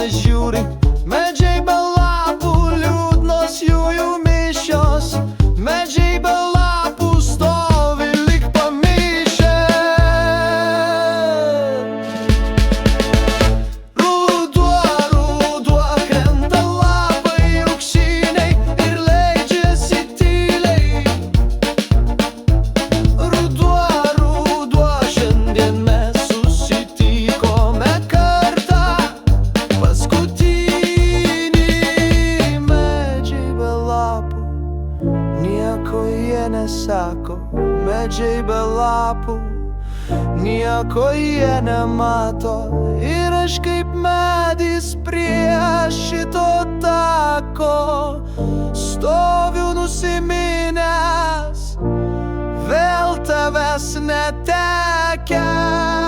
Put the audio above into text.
manęs žiūri. Medžiai be lapų, liūdnos jų mišios. Medžiai be lapų stovi lyg pamišę. Ruduo, ruduo, krenta lapai auksiniai ir leidžiasi tyliai. Ruduo, ruduo, šiandien mes susitikome kartą paskutinį. Medžiai be lapų, nieko jie nesako. Medžiai be lapų, nieko jie nemato. Ir aš kaip medis prie šito tako stoviu nusiminęs, vėl tavęs netekęs.